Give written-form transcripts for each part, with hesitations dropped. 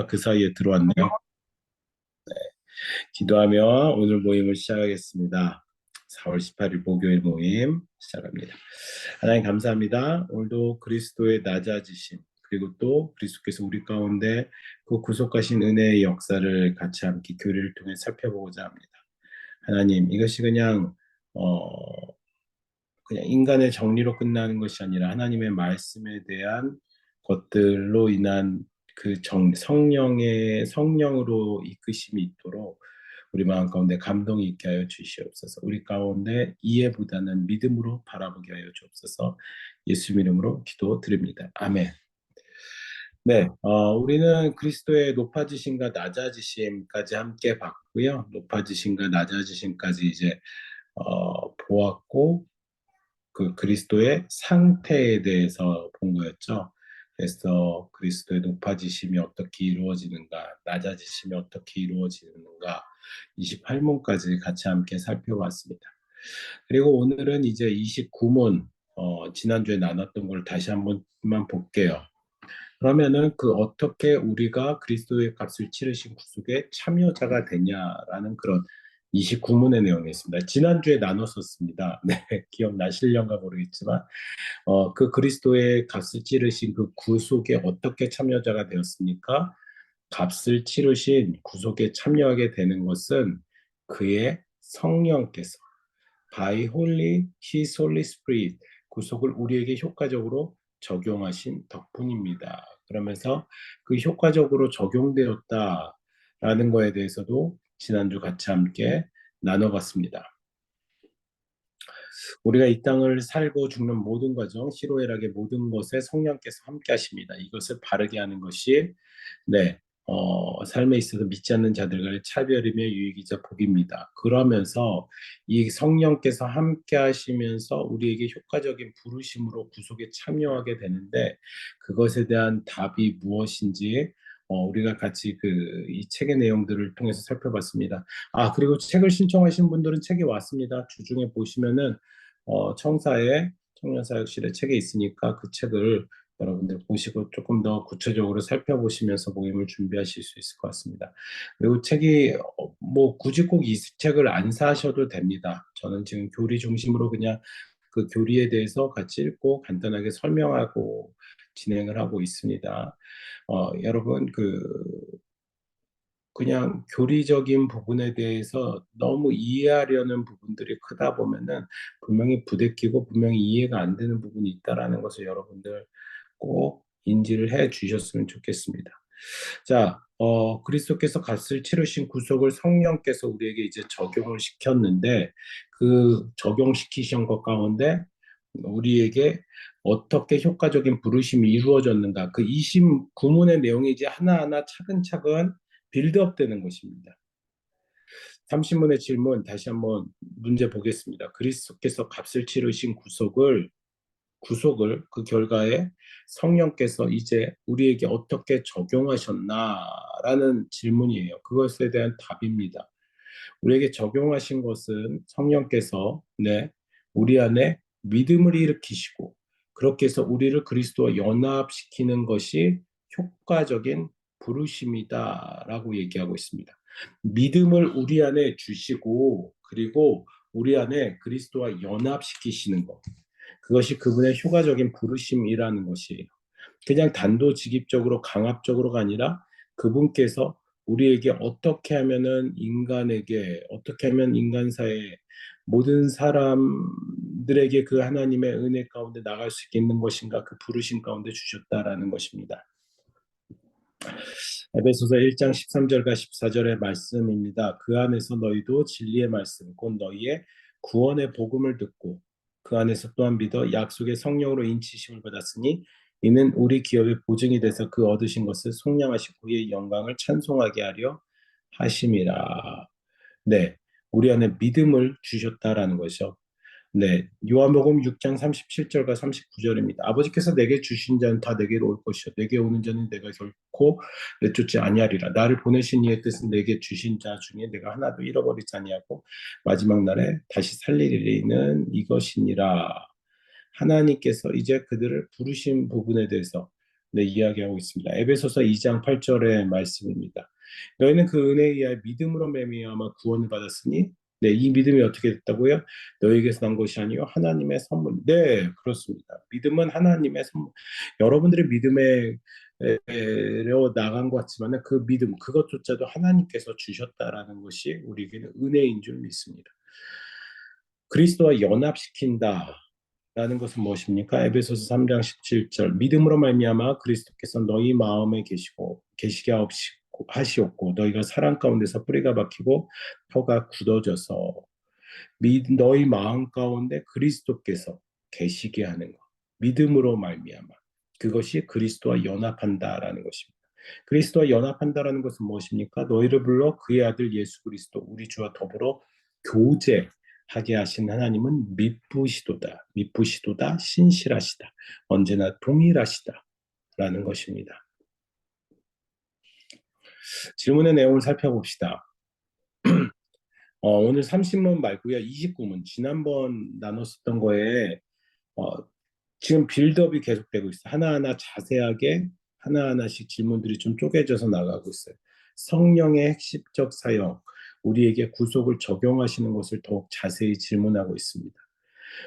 그 사이에 들어왔네요. 기도하며 오늘 모임을 시작하겠습니다. 4월 18일 목요일 모임 시작합니다. 하나님 감사합니다. 오늘도 그리스도의 낮아지심 그리고 또 그리스도께서 우리 가운데 그 구속하신 은혜의 역사를 같이 함께 교리를 통해 살펴보고자 합니다. 하나님 이것이 그냥 인간의 정리로 끝나는 것이 아니라 하나님의 말씀에 대한 것들로 인한 그 성령으로 이끄심이 있도록 우리 마음 가운데 감동이 있게 하여 주시옵소서. 우리 가운데 이해보다는 믿음으로 바라보게 하여 주옵소서. 예수 이름으로 기도드립니다. 아멘. 네, 우리는 그리스도의 높아지심과 낮아지심까지 함께 봤고요. 높아지심과 낮아지심까지 이제 보았고, 그 그리스도의 상태에 대해서 본 거였죠. 그래서 그리스도의 높아지심이 어떻게 이루어지는가, 낮아지심이 어떻게 이루어지는가, 28문까지 같이 함께 살펴봤습니다. 그리고 오늘은 이제 29문, 지난주에 나눴던 걸 다시 한번만 볼게요. 그러면은 그 어떻게 우리가 그리스도의 값을 치르신 구속의 참여자가 되냐라는 그런 29문의 내용이 있습니다. 지난주에 나눴었습니다. 네, 기억나실려가 모르겠지만 그 그리스도의 값을 치르신 그 구속에 어떻게 참여자가 되었습니까? 값을 치르신 구속에 참여하게 되는 것은 그의 성령께서 by holy his holy spirit 구속을 우리에게 효과적으로 적용하신 덕분입니다. 그러면서 그 효과적으로 적용되었다라는 거에 대해서도 지난주 같이 함께 나눠봤습니다. 우리가 이 땅을 살고 죽는 모든 과정, 희로애락의 모든 것에 성령께서 함께 하십니다. 이것을 바르게 하는 것이 네, 삶에 있어서 믿지 않는 자들과의 차별이며 유익이자 복입니다. 그러면서 이 성령께서 함께 하시면서 우리에게 효과적인 부르심으로 구속에 참여하게 되는데 그것에 대한 답이 무엇인지 우리가 같이 이 책의 내용들을 통해서 살펴봤습니다. 아, 그리고 책을 신청하신 분들은 책이 왔습니다. 주중에 보시면은 청사에 청년사역실에 책에 있으니까 그 책을 여러분들 보시고 조금 더 구체적으로 살펴보시면서 모임을 준비하실 수 있을 것 같습니다. 그리고 책이 뭐 굳이 꼭 이 책을 안 사셔도 됩니다. 저는 지금 교리 중심으로 그냥 그 교리에 대해서 같이 읽고 간단하게 설명하고 진행을 하고 있습니다. 여러분 그냥 교리적인 부분에 대해서 너무 이해하려는 부분들이 크다 보면은 분명히 부대끼고 분명히 이해가 안 되는 부분이 있다라는 것을 여러분들 꼭 인지를 해 주셨으면 좋겠습니다. 자, 그리스도께서 값을 치르신 구속을 성령께서 우리에게 이제 적용을 시켰는데 그 적용시키신 것 가운데 우리에게 어떻게 효과적인 부르심이 이루어졌는가 그 29문의 내용이 이제 하나하나 차근차근 빌드업 되는 것입니다. 30문의 질문 다시 한번 문제 보겠습니다. 그리스도께서 값을 치르신 구속을 그 결과에 성령께서 이제 우리에게 어떻게 적용하셨나라는 질문이에요. 그것에 대한 답입니다. 우리에게 적용하신 것은 성령께서 우리 안에 믿음을 일으키시고 그렇게 해서 우리를 그리스도와 연합시키는 것이 효과적인 부르심이다라고 얘기하고 있습니다. 믿음을 우리 안에 주시고 그리고 우리 안에 그리스도와 연합시키시는 것. 그것이 그분의 효과적인 부르심이라는 것이에요. 그냥 단도직입적으로 강압적으로가 아니라 그분께서 우리에게 어떻게 하면은 인간에게 어떻게 하면 인간사의 모든 사람들에게 그 하나님의 은혜 가운데 나갈 수 있는 것인가 그 부르심 가운데 주셨다라는 것입니다. 에베소서 1장 13절과 14절의 말씀입니다. 그 안에서 너희도 진리의 말씀 곧 너희의 구원의 복음을 듣고 그 안에서 또한 믿어 약속의 성령으로 인치심을 받았으니 이는 우리 기업의 보증이 돼서 그 얻으신 것을 속량하시고 그의 영광을 찬송하게 하려 하심이라. 네, 우리 안에 믿음을 주셨다라는 것이죠. 네, 요한복음 6장 37절과 39절입니다. 아버지께서 내게 주신 자는 다 내게로 올 것이요 내게 오는 자는 내가 결코 내쫓지 아니하리라. 나를 보내신 이의 뜻은 내게 주신 자 중에 내가 하나도 잃어버리지 아니하고 마지막 날에 다시 살리리는 이것이니라. 하나님께서 이제 그들을 부르신 부분에 대해서 네, 이야기하고 있습니다. 에베소서 2장 8절의 말씀입니다. 너희는 그 은혜에 의하여 믿음으로 말미암아 구원을 받았으니, 네, 이 믿음이 어떻게 됐다고요? 너희에게서 난 것이 아니요 하나님의 선물. 네, 그렇습니다. 믿음은 하나님의 선물. 여러분들의 믿음에 로 나간 것 같지만 그 믿음 그것조차도 하나님께서 주셨다라는 것이 우리에게는 은혜인 줄 믿습니다. 그리스도와 연합시킨다. 라는 것은 무엇입니까? 에베소서 3장 17절 믿음으로 말미암아 그리스도께서 너희 마음에 계시게 하시옵고 너희가 사랑 가운데서 뿌리가 박히고 터가 굳어져서 너희 마음 가운데 그리스도께서 계시게 하는 것 믿음으로 말미암아 그것이 그리스도와 연합한다라는 것입니다. 그리스도와 연합한다라는 것은 무엇입니까? 너희를 불러 그의 아들 예수 그리스도 우리 주와 더불어 교제하게 하신 하나님은 미쁘시도다, 신실하시다, 언제나 동일하시다라는 것입니다. 질문의 내용을 살펴봅시다. 오늘 30문 말고요. 29문 지난번 나눴었던 거에 지금 빌드업이 계속되고 있어요. 하나하나 자세하게 하나하나씩 질문들이 좀 쪼개져서 나가고 있어요. 성령의 핵심적 사역, 우리에게 구속을 적용하시는 것을 더욱 자세히 질문하고 있습니다.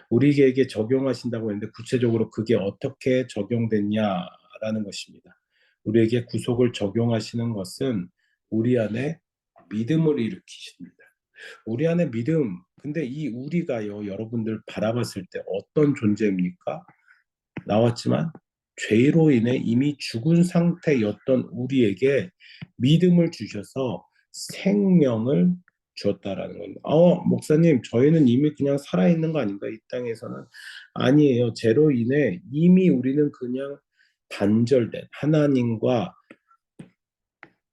우리에게 적용하신다고 했는데 구체적으로 그게 어떻게 적용됐냐라는 것입니다. 우리에게 구속을 적용하시는 것은 우리 안에 믿음을 일으키십니다. 우리 안에 믿음, 근데 이 우리가요, 여러분들 바라봤을 때 어떤 존재입니까? 나왔지만 죄로 인해 이미 죽은 상태였던 우리에게 믿음을 주셔서 생명을 주었다라는 겁니다. 목사님, 저희는 이미 그냥 살아있는 거 아닌가? 이 땅에서는 아니에요. 죄로 인해 이미 우리는 그냥 하나님과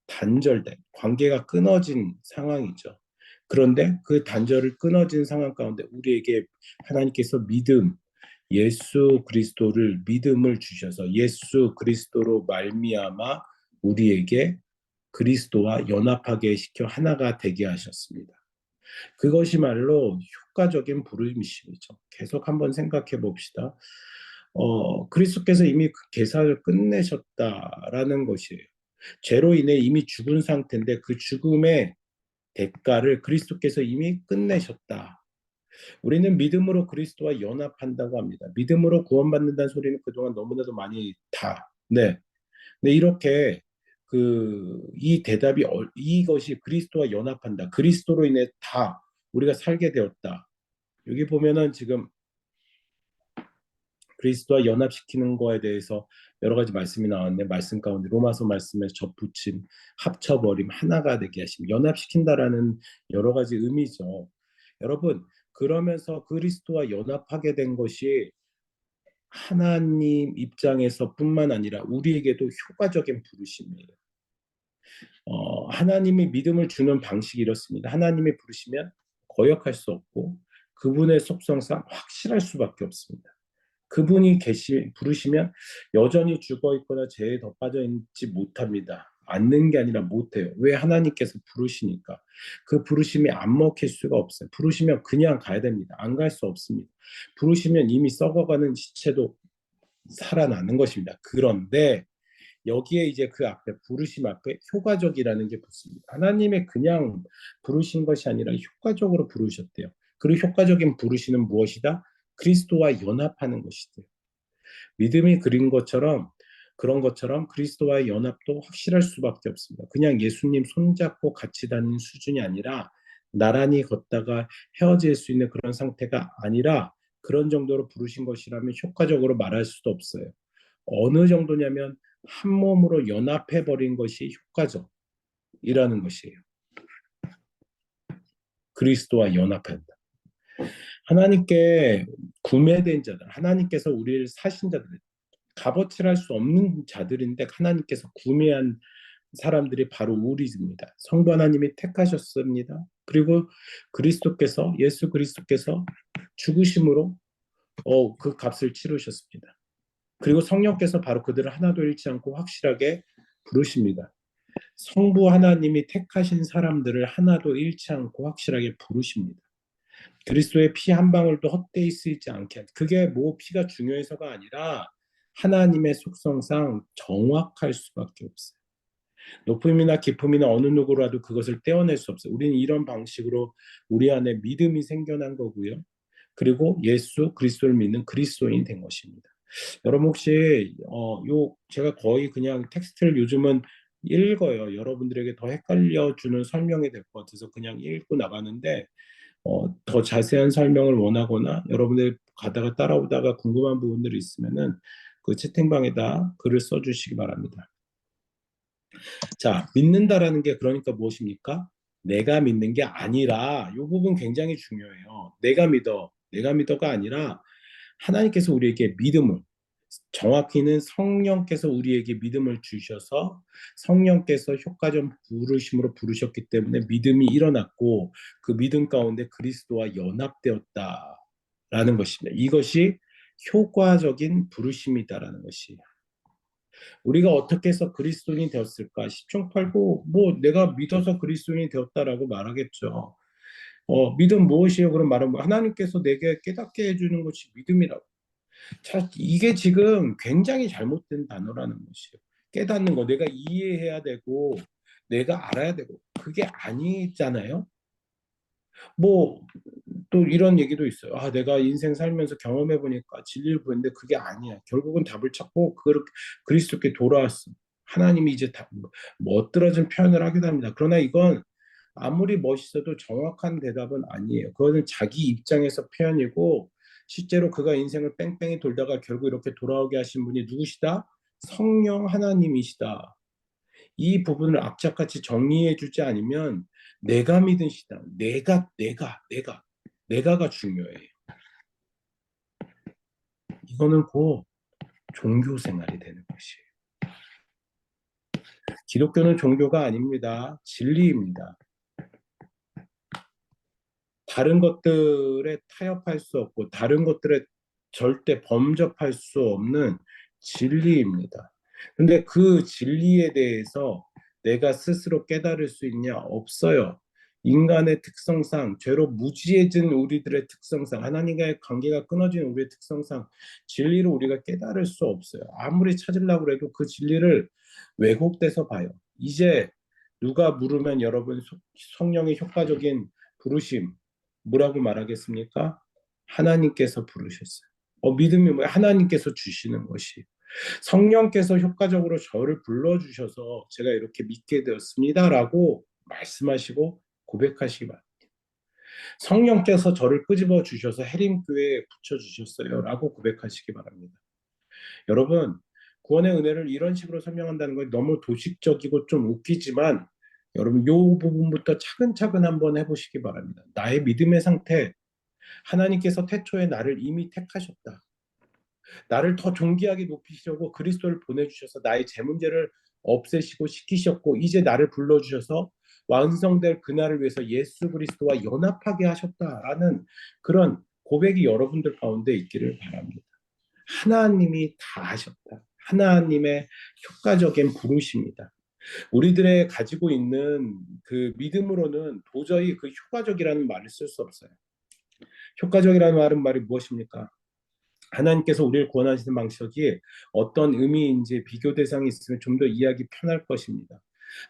단절된 관계가 끊어진 상황이죠. 그런데 그 단절을 끊어진 상황 가운데 우리에게 하나님께서 예수 그리스도를 믿음을 주셔서 예수 그리스도로 말미암아 우리에게 그리스도와 연합하게 시켜 하나가 되게 하셨습니다. 그것이 말로 효과적인 부르심이죠. 계속 한번 생각해 봅시다. 그리스도께서 이미 그 계사를 끝내셨다라는 것이에요. 죄로 인해 이미 죽은 상태인데 그 죽음의 대가를 그리스도께서 이미 끝내셨다. 우리는 믿음으로 그리스도와 연합한다고 합니다. 믿음으로 구원받는다는 소리는 그동안 너무나도 많이 네. 네, 이렇게 이 대답이 이것이 그리스도와 연합한다. 그리스도로 인해 다 우리가 살게 되었다. 여기 보면은 지금 그리스도와 연합시키는 거에 대해서 여러 가지 말씀이 나왔는데 말씀 가운데 로마서 말씀에 접붙임, 합쳐버림, 하나가 되게 하심, 연합시킨다라는 여러 가지 의미죠. 여러분, 그러면서 그리스도와 연합하게 된 것이 하나님 입장에서 뿐만 아니라 우리에게도 효과적인 부르심이에요. 하나님이 믿음을 주는 방식이 이렇습니다. 하나님이 부르시면 거역할 수 없고 그분의 속성상 확실할 수밖에 없습니다. 그분이 부르시면 여전히 죽어 있거나 죄에 더 빠져 있지 못합니다. 않는 게 아니라 못해요. 왜? 하나님께서 부르시니까. 그 부르심이 안 먹힐 수가 없어요. 부르시면 그냥 가야 됩니다. 안 갈 수 없습니다. 부르시면 이미 썩어가는 시체도 살아나는 것입니다. 그런데 여기에 이제 그 앞에 부르심 앞에 효과적이라는 게 붙습니다. 하나님의 그냥 부르신 것이 아니라 효과적으로 부르셨대요. 그리고 효과적인 부르시는 무엇이다? 그리스도와 연합하는 것이대요. 믿음이 그런 것처럼 그리스도와의 연합도 확실할 수밖에 없습니다. 그냥 예수님 손잡고 같이 다니는 수준이 아니라 나란히 걷다가 헤어질 수 있는 그런 상태가 아니라 그런 정도로 부르신 것이라면 효과적으로 말할 수도 없어요. 어느 정도냐면 한 몸으로 연합해 버린 것이 효과적이라는 것이에요. 그리스도와 연합한다. 하나님께 구매된 자들, 하나님께서 우리를 사신 자들, 값어치를 할 수 없는 자들인데 하나님께서 구매한 사람들이 바로 우리입니다. 성도 하나님이 택하셨습니다. 그리고 예수 그리스도께서 죽으심으로 그 값을 치르셨습니다. 그리고 성령께서 바로 그들을 하나도 잃지 않고 확실하게 부르십니다. 성부 하나님이 택하신 사람들을 하나도 잃지 않고 확실하게 부르십니다. 그리스도의 피 한 방울도 헛되이 쓰이지 않게. 그게 뭐 피가 중요해서가 아니라 하나님의 속성상 정확할 수밖에 없어요. 높음이나 깊음이나 어느 누구라도 그것을 떼어낼 수 없어요. 우리는 이런 방식으로 우리 안에 믿음이 생겨난 거고요. 그리고 예수 그리스도를 믿는 그리스도인이 된 것입니다. 여러분 혹시 요 제가 거의 그냥 텍스트를 요즘은 읽어요. 여러분들에게 더 헷갈려 주는 설명이 될 것 같아서 그냥 읽고 나가는데 더 자세한 설명을 원하거나 여러분들 가다가 따라오다가 궁금한 부분들이 있으면은 그 채팅방에다 글을 써주시기 바랍니다. 자, 믿는다라는 게 그러니까 무엇입니까? 내가 믿는 게 아니라 이 부분 굉장히 중요해요. 내가 믿어가 아니라 하나님께서 우리에게 믿음을 정확히는 성령께서 우리에게 믿음을 주셔서 성령께서 효과적 부르심으로 부르셨기 때문에 믿음이 일어났고 그 믿음 가운데 그리스도와 연합되었다라는 것입니다. 이것이 효과적인 부르심이다라는 것이에요. 우리가 어떻게 해서 그리스도인이 되었을까? 십중팔구 뭐 내가 믿어서 그리스도인이 되었다라고 말하겠죠. 믿음 무엇이에요? 그럼 말하면 하나님께서 내게 깨닫게 해주는 것이 믿음이라고. 자, 이게 지금 굉장히 잘못된 단어라는 것이에요. 깨닫는 거, 내가 이해해야 되고, 내가 알아야 되고, 그게 아니잖아요. 뭐, 또 이런 얘기도 있어요. 아, 내가 인생 살면서 경험해 보니까 진리를 보는데 그게 아니야. 결국은 답을 찾고 그리스도께 돌아왔어. 하나님이 이제 다 멋들어진 표현을 하기도 합니다. 그러나 이건 아무리 멋있어도 정확한 대답은 아니에요. 그거는 자기 입장에서 표현이고 실제로 그가 인생을 뺑뺑이 돌다가 결국 이렇게 돌아오게 하신 분이 누구시다? 성령 하나님이시다. 이 부분을 악착같이 정리해 주지 않으면 내가 믿은 시다. 내가가 중요해요. 이거는 곧 종교 생활이 되는 것이에요. 기독교는 종교가 아닙니다. 진리입니다. 다른 것들에 타협할 수 없고 다른 것들에 절대 범접할 수 없는 진리입니다. 근데 그 진리에 대해서 내가 스스로 깨달을 수 있냐? 없어요. 인간의 특성상 죄로 무지해진 우리들의 특성상 하나님과의 관계가 끊어진 우리의 특성상 진리를 우리가 깨달을 수 없어요. 아무리 찾으려고 해도 그 진리를 왜곡돼서 봐요. 이제 누가 물으면 여러분 성령의 효과적인 부르심 뭐라고 말하겠습니까? 하나님께서 부르셨어요. 믿음이 뭐야? 하나님께서 주시는 것이. 성령께서 효과적으로 저를 불러주셔서 제가 이렇게 믿게 되었습니다라고 말씀하시고 고백하시기 바랍니다. 성령께서 저를 끄집어 주셔서 해림교회에 붙여주셨어요 라고 고백하시기 바랍니다. 여러분, 구원의 은혜를 이런 식으로 설명한다는 건 너무 도식적이고 좀 웃기지만 여러분, 요 부분부터 차근차근 한번 해보시기 바랍니다. 나의 믿음의 상태, 하나님께서 태초에 나를 이미 택하셨다. 나를 더 존귀하게 높이시려고 그리스도를 보내주셔서 나의 제 문제를 없애시고 시키셨고 이제 나를 불러주셔서 완성될 그날을 위해서 예수 그리스도와 연합하게 하셨다라는 그런 고백이 여러분들 가운데 있기를 바랍니다. 하나님이 다 하셨다. 하나님의 효과적인 부르심이다. 우리들의 가지고 있는 그 믿음으로는 도저히 그 효과적이라는 말을 쓸 수 없어요. 효과적이라는 말이 무엇입니까? 하나님께서 우리를 구원하시는 방식이 어떤 의미인지 비교 대상이 있으면 좀 더 이해하기 편할 것입니다.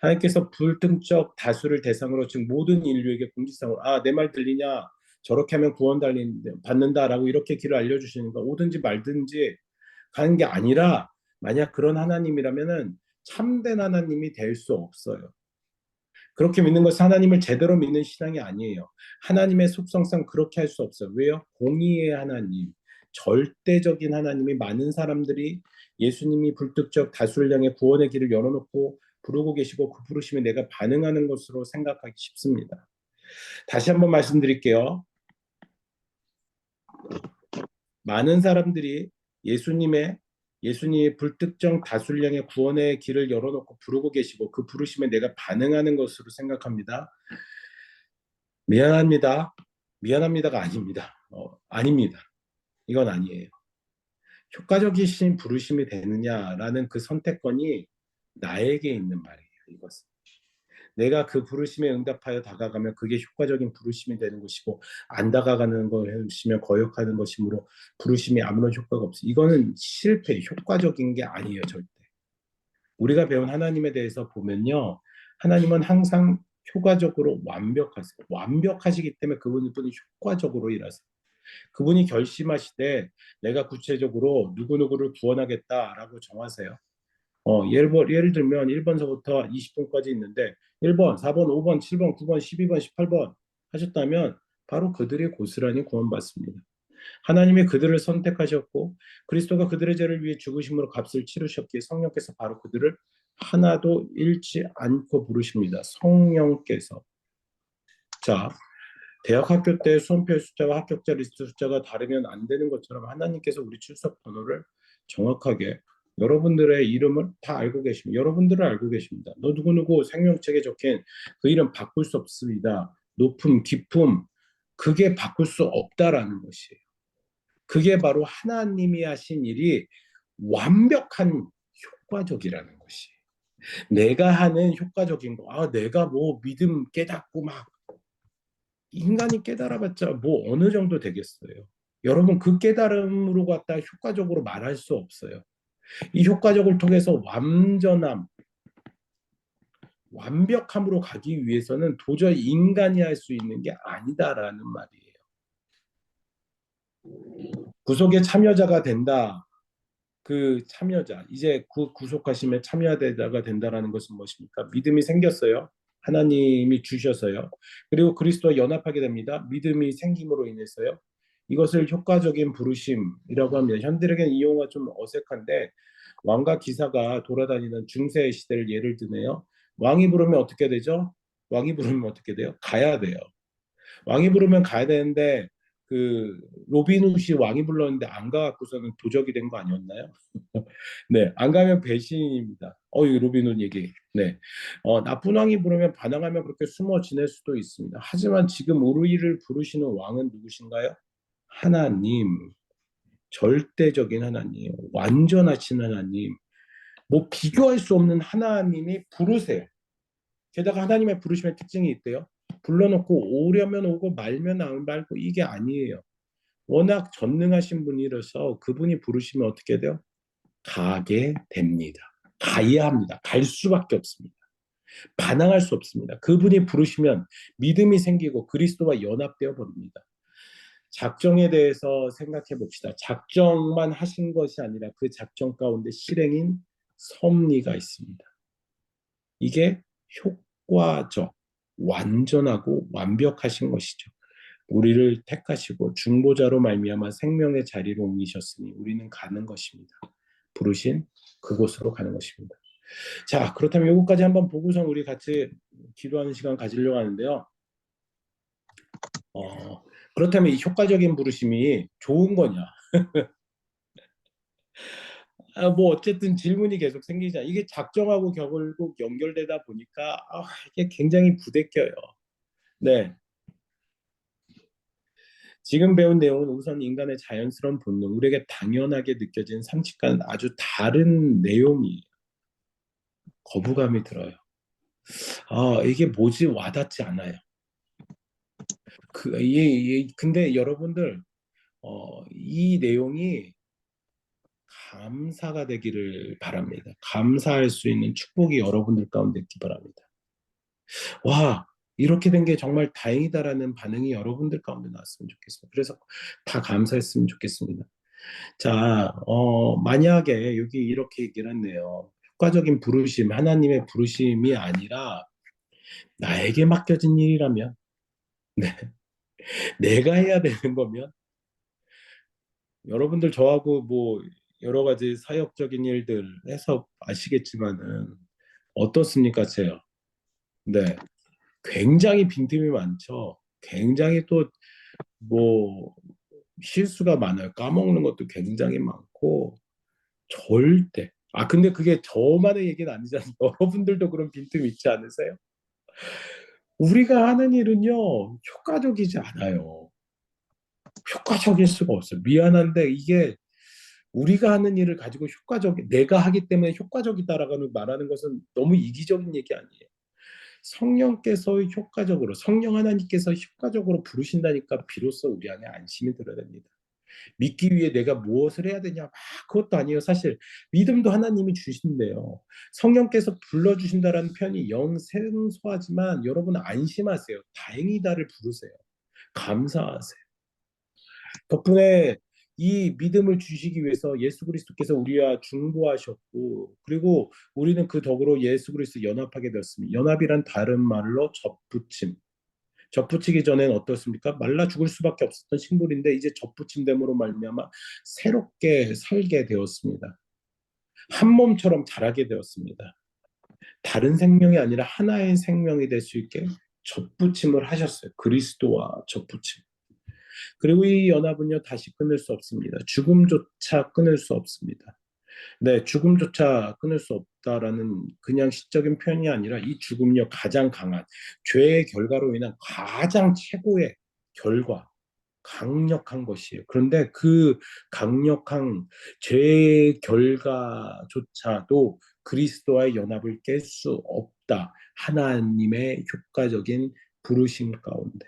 하나님께서 불등적 다수를 대상으로 즉 모든 인류에게 공지상으로 내 말 들리냐? 저렇게 하면 구원 받는다라고 이렇게 길을 알려주시니까 오든지 말든지 가는 게 아니라 만약 그런 하나님이라면은 참된 하나님이 될 수 없어요. 그렇게 믿는 것은 하나님을 제대로 믿는 신앙이 아니에요. 하나님의 속성상 그렇게 할 수 없어요. 왜요? 공의의 하나님, 절대적인 하나님이 많은 사람들이 예수님이 불특적 다수를 향해 구원의 길을 열어놓고 부르고 계시고 그 부르심에 내가 반응하는 것으로 생각하기 쉽습니다. 다시 한번 말씀드릴게요. 많은 사람들이 예수님이 불특정 다수를 향해 구원의 길을 열어놓고 부르고 계시고 그 부르심에 내가 반응하는 것으로 생각합니다. 미안합니다. 미안합니다가 아닙니다. 아닙니다. 이건 아니에요. 효과적이신 부르심이 되느냐라는 그 선택권이 나에게 있는 말이에요. 이것은. 내가 그 부르심에 응답하여 다가가면 그게 효과적인 부르심이 되는 것이고, 안 다가가는 것이면 거역하는 것이므로 부르심이 아무런 효과가 없어. 이거는 실패, 효과적인 게 아니에요, 절대. 우리가 배운 하나님에 대해서 보면요, 하나님은 항상 효과적으로 완벽하세요. 완벽하시기 때문에 그분이 효과적으로 일하세요. 그분이 결심하시되 내가 구체적으로 누구누구를 구원하겠다라고 정하세요. 예를 들면 1번서부터 20번까지 있는데 1번, 4번, 5번, 7번, 9번, 12번, 18번 하셨다면 바로 그들이 고스란히 구원받습니다. 하나님이 그들을 선택하셨고 그리스도가 그들의 죄를 위해 죽으심으로 값을 치르셨기에 성령께서 바로 그들을 하나도 잃지 않고 부르십니다. 성령께서. 자, 대학 학교 때 수험표의 숫자와 합격자 리스트 숫자가 다르면 안 되는 것처럼 하나님께서 우리 출석 번호를 정확하게 여러분들의 이름을 다 알고 계십니다. 여러분들을 알고 계십니다. 너 누구누구 생명책에 적힌 그 이름 바꿀 수 없습니다. 높음, 깊음, 그게 바꿀 수 없다라는 것이에요. 그게 바로 하나님이 하신 일이 완벽한 효과적이라는 것이. 내가 하는 효과적인 거, 내가 뭐 믿음 깨닫고 막 인간이 깨달아봤자 뭐 어느 정도 되겠어요. 여러분 그 깨달음으로 갖다 효과적으로 말할 수 없어요. 이 효과적을 통해서 완벽함으로 가기 위해서는 도저히 인간이 할 수 있는 게 아니다라는 말이에요. 구속의 참여자가 된다. 그 참여자, 이제 그 구속하심에 참여자가 된다라는 것은 무엇입니까? 믿음이 생겼어요. 하나님이 주셔서요. 그리고 그리스도와 연합하게 됩니다. 믿음이 생김으로 인해서요. 이것을 효과적인 부르심이라고 합니다. 현대에게는 이 용어가 좀 어색한데 왕과 기사가 돌아다니는 중세 시대를 예를 드네요. 왕이 부르면 어떻게 되죠? 왕이 부르면 어떻게 돼요? 가야 돼요. 왕이 부르면 가야 되는데 그 로빈 훗이 왕이 불렀는데 안 가갖고서는 도적이 된 거 아니었나요? 네, 안 가면 배신입니다. 이 로빈 훗 얘기. 네, 나쁜 왕이 부르면 반항하면 그렇게 숨어 지낼 수도 있습니다. 하지만 지금 우리를 부르시는 왕은 누구신가요? 하나님, 절대적인 하나님, 완전하신 하나님, 뭐 비교할 수 없는 하나님이 부르세요. 게다가 하나님의 부르심의 특징이 있대요. 불러놓고 오려면 오고 말면 안 말고 이게 아니에요. 워낙 전능하신 분이라서 그분이 부르시면 어떻게 돼요? 가게 됩니다. 가야 합니다. 갈 수밖에 없습니다. 반항할 수 없습니다. 그분이 부르시면 믿음이 생기고 그리스도와 연합되어 버립니다. 작정에 대해서 생각해 봅시다. 작정만 하신 것이 아니라 그 작정 가운데 실행인 섭리가 있습니다. 이게 효과적, 완전하고 완벽하신 것이죠. 우리를 택하시고 중보자로 말미암아 생명의 자리로 옮기셨으니 우리는 가는 것입니다. 부르신 그곳으로 가는 것입니다. 자, 그렇다면 이것까지 한번 보고서 우리 같이 기도하는 시간 가지려고 하는데요. 그렇다면 이 효과적인 부르심이 좋은 거냐? 뭐 어쨌든 질문이 계속 생기자. 이게 작정하고 결국 연결되다 보니까 이게 굉장히 부대껴요. 네, 지금 배운 내용은 우선 인간의 자연스러운 본능, 우리에게 당연하게 느껴진 상식과는 아주 다른 내용이 거부감이 들어요. 이게 뭐지 와닿지 않아요. 근데 여러분들 이 내용이 감사가 되기를 바랍니다. 감사할 수 있는 축복이 여러분들 가운데 있기 바랍니다. 와, 이렇게 된 게 정말 다행이다라는 반응이 여러분들 가운데 나왔으면 좋겠습니다. 그래서 다 감사했으면 좋겠습니다. 자, 만약에 여기 이렇게 얘기를 했네요. 효과적인 부르심, 하나님의 부르심이 아니라 나에게 맡겨진 일이라면, 네, 내가 해야 되는 거면, 여러분들 저하고 뭐 여러 가지 사역적인 일들 해서 아시겠지만은 어떻습니까, 제요? 네, 굉장히 빈틈이 많죠. 굉장히 또 뭐 실수가 많아요. 까먹는 것도 굉장히 많고 절대. 근데 그게 저만의 얘기는 아니잖아요. 여러분들도 그런 빈틈 있지 않으세요? 우리가 하는 일은요, 효과적이지 않아요. 효과적일 수가 없어요. 미안한데 이게 우리가 하는 일을 가지고 내가 하기 때문에 효과적이다라고 말하는 것은 너무 이기적인 얘기 아니에요. 성령께서 효과적으로, 성령 하나님께서 효과적으로 부르신다니까 비로소 우리 안에 안심이 들어야 됩니다. 믿기 위해 내가 무엇을 해야 되냐? 그것도 아니에요. 사실 믿음도 하나님이 주신대요. 성령께서 불러주신다라는 표현이 영 생소하지만 여러분 안심하세요. 다행이다를 부르세요. 감사하세요. 덕분에 이 믿음을 주시기 위해서 예수 그리스도께서 우리와 중보하셨고, 그리고 우리는 그 덕으로 예수 그리스도 연합하게 되었습니다. 연합이란 다른 말로 접붙임. 접붙이기 전에는 어떻습니까? 말라 죽을 수밖에 없었던 식물인데 이제 접붙임됨으로 말미암아 새롭게 살게 되었습니다. 한 몸처럼 자라게 되었습니다. 다른 생명이 아니라 하나의 생명이 될 수 있게 접붙임을 하셨어요. 그리스도와 접붙임. 그리고 이 연합은요 다시 끊을 수 없습니다. 죽음조차 끊을 수 없습니다. 네, 죽음조차 끊을 수 없다라는 그냥 시적인 표현이 아니라 이 죽음요 가장 강한 죄의 결과로 인한 가장 최고의 결과, 강력한 것이에요. 그런데 그 강력한 죄의 결과조차도 그리스도와의 연합을 깰 수 없다. 하나님의 효과적인 부르심 가운데.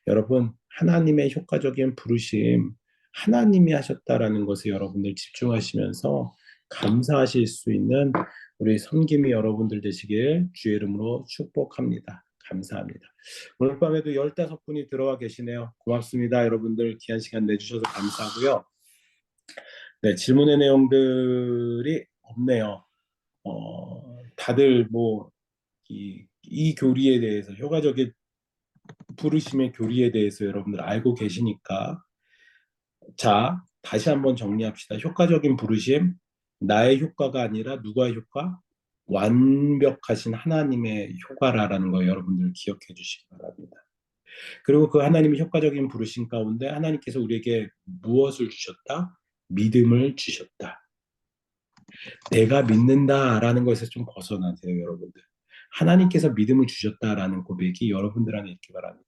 여러분, 하나님의 효과적인 부르심, 하나님이 하셨다라는 것에 여러분들 집중하시면서 감사하실 수 있는 우리 섬김이 여러분들 되시길 주의 이름으로 축복합니다. 감사합니다. 오늘 밤에도 15분이 들어와 계시네요. 고맙습니다. 여러분들 귀한 시간 내주셔서 감사하고요. 네, 질문의 내용들이 없네요. 다들 뭐, 이 교리에 대해서 효과적인 부르심의 교리에 대해서 여러분들 알고 계시니까 자, 다시 한번 정리합시다. 효과적인 부르심, 나의 효과가 아니라 누가의 효과? 완벽하신 하나님의 효과라는 거 여러분들 기억해 주시기 바랍니다. 그리고 그 하나님의 효과적인 부르심 가운데 하나님께서 우리에게 무엇을 주셨다? 믿음을 주셨다. 내가 믿는다라는 것에서 좀 벗어나세요, 여러분들. 하나님께서 믿음을 주셨다라는 고백이 여러분들 안에 있기 바랍니다.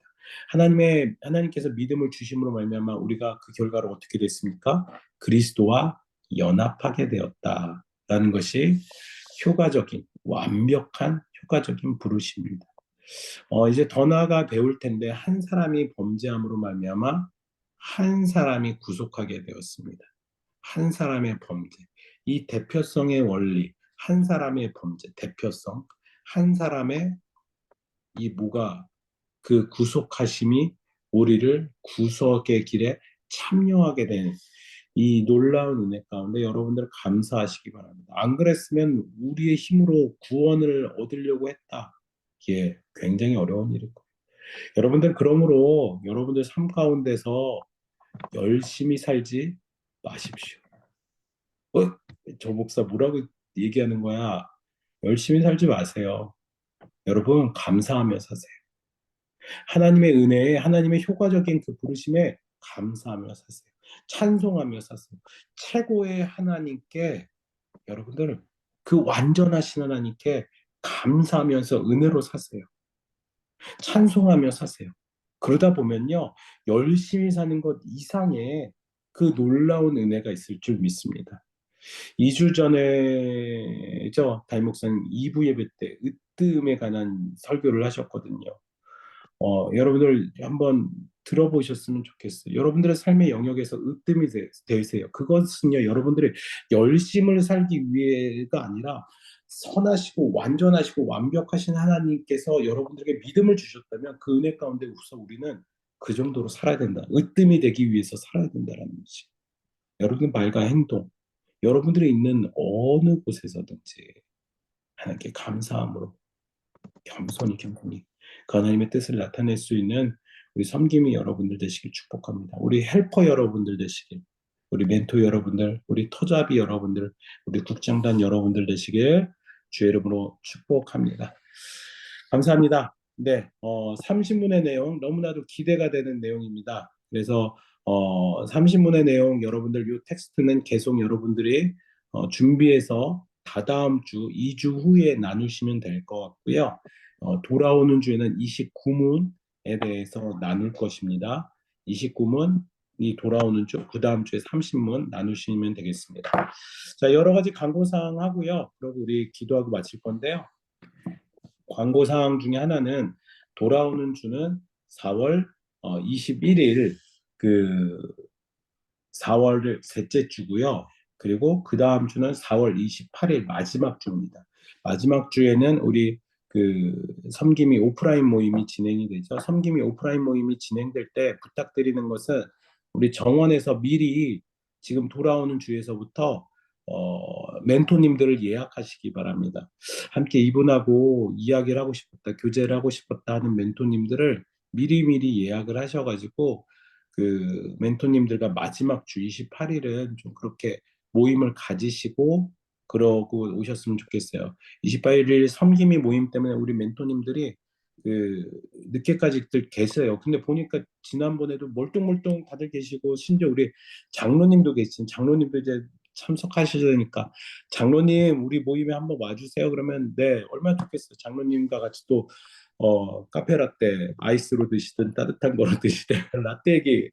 하나님께서 믿음을 주심으로 말미암아 우리가 그 결과로 어떻게 됐습니까? 그리스도와 연합하게 되었다라는 것이 효과적인 완벽한 효과적인 부르심입니다. 이제 더 나아가 배울 텐데 한 사람이 범죄함으로 말미암아 한 사람이 구속하게 되었습니다. 한 사람의 범죄, 이 대표성의 원리, 한 사람의 범죄, 대표성, 한 사람의 이 뭐가 그 구속하심이 우리를 구속의 길에 참여하게 된 이 놀라운 은혜 가운데 여러분들 감사하시기 바랍니다. 안 그랬으면 우리의 힘으로 구원을 얻으려고 했다. 이게 굉장히 어려운 일일 거예요. 여러분들 그러므로 여러분들 삶 가운데서 열심히 살지 마십시오. 저 목사 뭐라고 얘기하는 거야? 열심히 살지 마세요. 여러분 감사하며 사세요. 하나님의 은혜에 하나님의 효과적인 그 부르심에 감사하며 사세요. 찬송하며 사세요. 최고의 하나님께 여러분들 그 완전하신 하나님께 감사하면서 은혜로 사세요. 찬송하며 사세요. 그러다 보면요 열심히 사는 것 이상의 그 놀라운 은혜가 있을 줄 믿습니다. 2주 전에죠 담임 목사님 2부 예배 때 으뜸에 관한 설교를 하셨거든요. 여러분들 한번 들어보셨으면 좋겠어요. 여러분들의 삶의 영역에서 으뜸이 되세요. 그것은요, 여러분들의 열심을 살기 위해가 아니라 선하시고 완전하시고 완벽하신 하나님께서 여러분들에게 믿음을 주셨다면 그 은혜 가운데 우선 우리는 그 정도로 살아야 된다. 으뜸이 되기 위해서 살아야 된다는 것이. 여러분 말과 행동, 여러분들이 있는 어느 곳에서든지 하나님께 감사함으로 겸손히 그 하나님의 뜻을 나타낼 수 있는 우리 섬김이 여러분들 되시길 축복합니다. 우리 헬퍼 여러분들 되시길, 우리 멘토 여러분들, 우리 토잡이 여러분들, 우리 국장단 여러분들 되시길 주의 이름으로 축복합니다. 감사합니다. 네, 30문의 내용 너무나도 기대가 되는 내용입니다. 그래서 30문의 내용 여러분들 이 텍스트는 계속 여러분들이 준비해서 다다음 주 2주 후에 나누시면 될 것 같고요. 돌아오는 주에는 29문에 대해서 나눌 것입니다. 29문이 돌아오는 주, 그 다음 주에 30문 나누시면 되겠습니다. 자, 여러 가지 광고사항 하고요. 그리고 우리 기도하고 마칠 건데요. 광고 사항 중에 하나는 돌아오는 주는 4월 21일 그 4월 셋째 주고요. 그리고 그 다음 주는 4월 28일 마지막 주입니다. 마지막 주에는 우리 그 섬김이 오프라인 모임이 진행이 되죠. 섬김이 오프라인 모임이 진행될 때 부탁드리는 것은 우리 정원에서 미리 지금 돌아오는 주에서부터 멘토님들을 예약하시기 바랍니다. 함께 이분하고 이야기를 하고 싶었다, 교제를 하고 싶었다 하는 멘토님들을 미리미리 예약을 하셔가지고 그 멘토님들과 마지막 주 28일은 좀 그렇게 모임을 가지시고 그러고 오셨으면 좋겠어요. 28일 섬김이 모임 때문에 우리 멘토님들이 그 늦게까지들 계세요. 근데 보니까 지난번에도 멀뚱멀뚱 다들 계시고 심지어 우리 장로님도 계신 장로님도 이제 참석하시려니까 장로님 우리 모임에 한번 와주세요. 그러면 네 얼마나 좋겠어요. 장로님과 같이 또 카페 라떼 아이스로 드시든 따뜻한 거로 드시든 라떼 얘기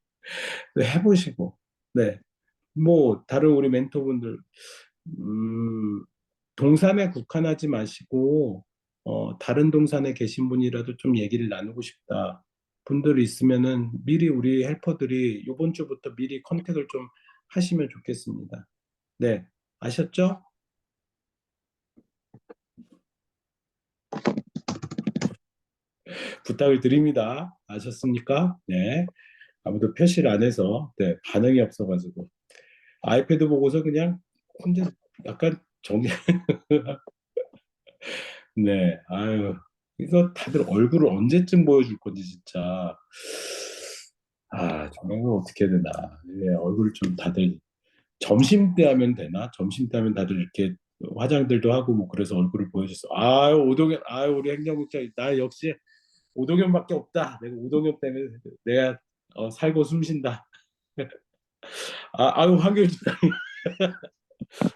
해보시고 네 뭐 다른 우리 멘토분들 음, 동산에 국한하지 마시고 다른 동산에 계신 분이라도 좀 얘기를 나누고 싶다 분들 있으면은 미리 우리 헬퍼들이 이번 주부터 미리 컨택을 좀 하시면 좋겠습니다. 네 아셨죠? 부탁을 드립니다. 아셨습니까? 네 아무도 표시를 안 해서 네 반응이 없어가지고 아이패드 보고서 그냥 혼자 약간 정리 네, 아유, 이거 다들 얼굴을 언제쯤 보여줄 건지 진짜. 아, 정말 이거 어떻게 해야 되나. 예, 얼굴을 좀 다들 점심 때 하면 되나? 점심 때 하면 다들 이렇게 화장들도 하고 뭐 그래서 얼굴을 보여줬어. 아유, 오동현, 아유, 우리 행정국장, 나 역시 오동현밖에 없다. 내가 오동현 때문에 내가 살고 숨 쉰다. 아유, 한결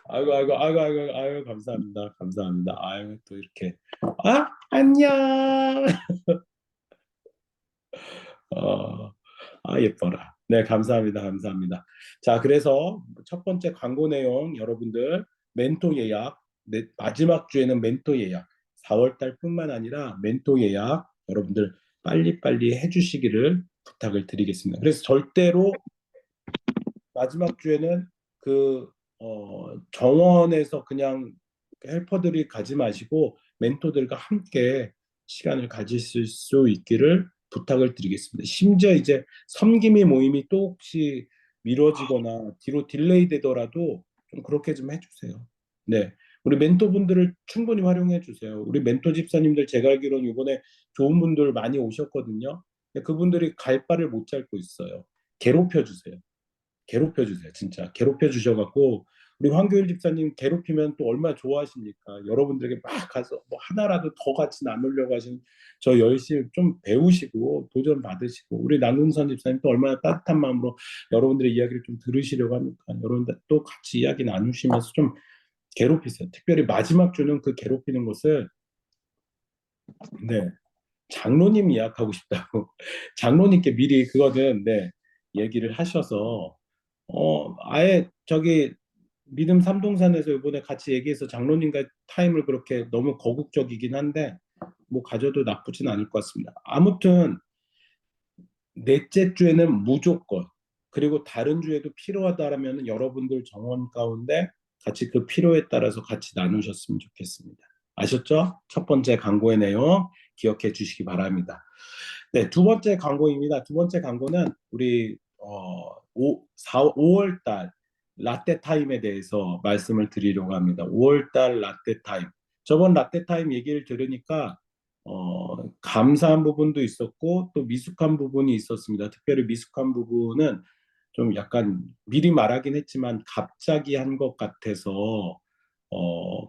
아이고, 아이고, 아이고, 아이고, 아이고, 감사합니다. 감사합니다. 아유, 또 이렇게. 안녕. 어, 예뻐라. 네, 감사합니다. 감사합니다. 자, 그래서 첫 번째 광고 내용 여러분들 멘토 예약, 마지막 주에는 멘토 예약, 4월 달뿐만 아니라 멘토 예약 여러분들 빨리빨리 해주시기를 부탁을 드리겠습니다. 그래서 절대로 마지막 주에는 그 정원에서 그냥 헬퍼들이 가지 마시고 멘토들과 함께 시간을 가지실 수 있기를 부탁을 드리겠습니다. 심지어 이제 섬김이 모임이 또 혹시 미뤄지거나 뒤로 딜레이 되더라도 좀 그렇게 좀 해주세요. 네. 우리 멘토분들을 충분히 활용해 주세요. 우리 멘토 집사님들 제가 알기로는 이번에 좋은 분들 많이 오셨거든요. 근데 그분들이 갈 바를 못 잡고 있어요. 괴롭혀 주세요. 괴롭혀 주세요. 진짜 괴롭혀 주셔갖고 우리 황교일 집사님 괴롭히면 또 얼마나 좋아하십니까? 여러분들에게 막 가서 뭐 하나라도 더 같이 나누려고 하시는 저 열심히 좀 배우시고 도전 받으시고 우리 남궁선 집사님 또 얼마나 따뜻한 마음으로 여러분들의 이야기를 좀 들으시려고 합니까? 여러분들 또 같이 이야기 나누시면서 좀 괴롭히세요. 특별히 마지막 주는 그 괴롭히는 것을 네 장로님 예약하고 싶다고 장로님께 미리 그거는 네 얘기를 하셔서 아예 저기 믿음 삼동산에서 이번에 같이 얘기해서 장로님과 타임을 그렇게 너무 거국적이긴 한데 뭐 가져도 나쁘진 않을 것 같습니다. 아무튼 넷째 주에는 무조건 그리고 다른 주에도 필요하다라면 여러분들 정원 가운데 같이 그 필요에 따라서 같이 나누셨으면 좋겠습니다. 아셨죠? 첫 번째 광고의 내용 기억해 주시기 바랍니다. 네, 두 번째 광고입니다. 두 번째 광고는 우리 5월 달 라떼 타임에 대해서 말씀을 드리려고 합니다. 5월 달 라떼 타임. 저번 라떼 타임 얘기를 들으니까 감사한 부분도 있었고 또 미숙한 부분이 있었습니다. 특별히 미숙한 부분은 좀 약간 미리 말하긴 했지만 갑자기 한 것 같아서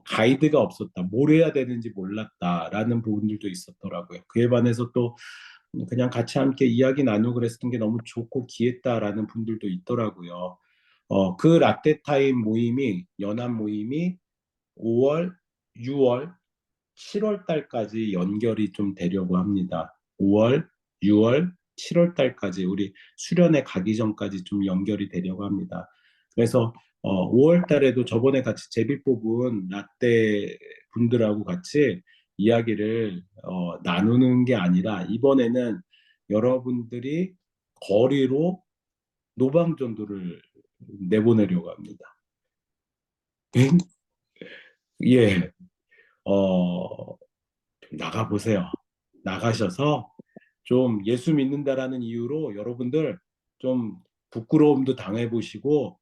가이드가 없었다. 뭘 해야 되는지 몰랐다라는 부분들도 있었더라고요. 그에 반해서 또 그냥 같이 함께 이야기 나누고 그랬던 게 너무 좋고 기했다라는 분들도 있더라고요. 그 라떼 타임 모임이 연합 모임이 5월, 6월, 7월 달까지 연결이 좀 되려고 합니다. 5월, 6월, 7월 달까지 우리 수련회 가기 전까지 좀 연결이 되려고 합니다. 그래서 5월 달에도 저번에 같이 제비 뽑은 라떼 분들하고 같이 이야기를 나누는 게 아니라 이번에는 여러분들이 거리로 노방전도를 내보내려고 합니다. 예, 어, 나가보세요. 나가셔서 좀 예수 믿는다라는 이유로 여러분들 좀 부끄러움도 당해보시고,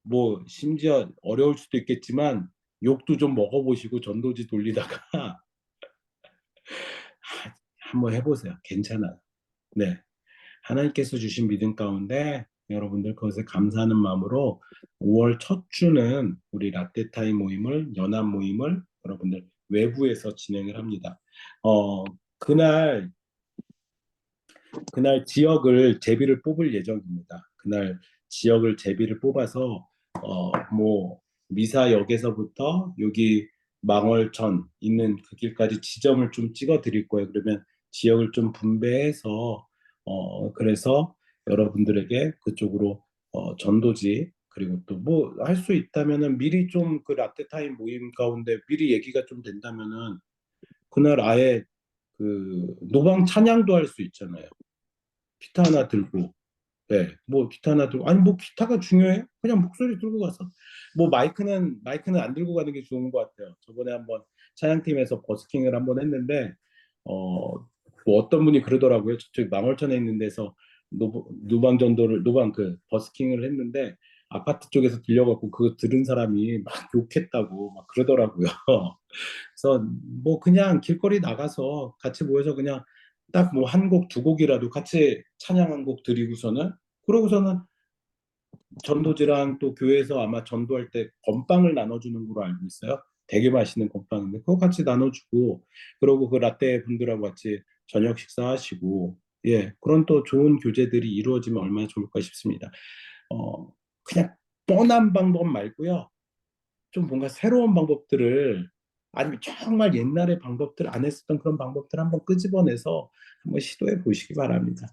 뭐, 심지어 어려울 수도 있겠지만, 욕도 좀 먹어보시고, 전도지 돌리다가, 한번 해보세요. 괜찮아요. 네. 하나님께서 주신 믿음 가운데 여러분들 그것에 감사하는 마음으로 5월 첫 주는 우리 라떼타임 모임을, 연합 모임을 여러분들 외부에서 진행을 합니다. 어, 그날 지역을 제비를 뽑을 예정입니다. 그날 지역을 제비를 뽑아서 뭐 미사역에서부터 여기 망월천 있는 그 길까지 지점을 좀 찍어 드릴 거예요. 그러면 지역을 좀 분배해서 그래서 여러분들에게 그쪽으로 전도지, 그리고 또 뭐 할 수 있다면은 미리 좀 그 라떼타임 모임 가운데 미리 얘기가 좀 된다면은 그날 아예 그 노방 찬양도 할 수 있잖아요. 기타 하나 들고, 네, 뭐 기타 하나 들고, 아니 뭐 기타가 중요해요? 그냥 목소리 들고 가서, 뭐 마이크는 안 들고 가는 게 좋은 것 같아요. 저번에 한번 찬양팀에서 버스킹을 한번 했는데, 뭐 어떤 분이 그러더라고요. 저쪽 망월천에 있는 데서 노방 그 버스킹을 했는데 아파트 쪽에서 들려갖고 그거 들은 사람이 막 욕했다고 막 그러더라고요. 그래서 뭐 그냥 길거리 나가서 같이 모여서 그냥 딱 뭐 한 곡, 두 곡이라도 같이 찬양 한 곡 드리고서는, 그러고서는 전도지랑 또 교회에서 아마 전도할 때 건빵을 나눠주는 걸로 알고 있어요. 되게 맛있는 건빵인데 그거 같이 나눠주고, 그러고 그 라떼 분들하고 같이 저녁 식사하시고, 예, 그런 또 좋은 교제들이 이루어지면 얼마나 좋을까 싶습니다. 그냥 뻔한 방법 말고요. 좀 뭔가 새로운 방법들을, 아니면 정말 옛날의 방법들 안 했었던 그런 방법들 한번 끄집어내서 한번 시도해 보시기 바랍니다.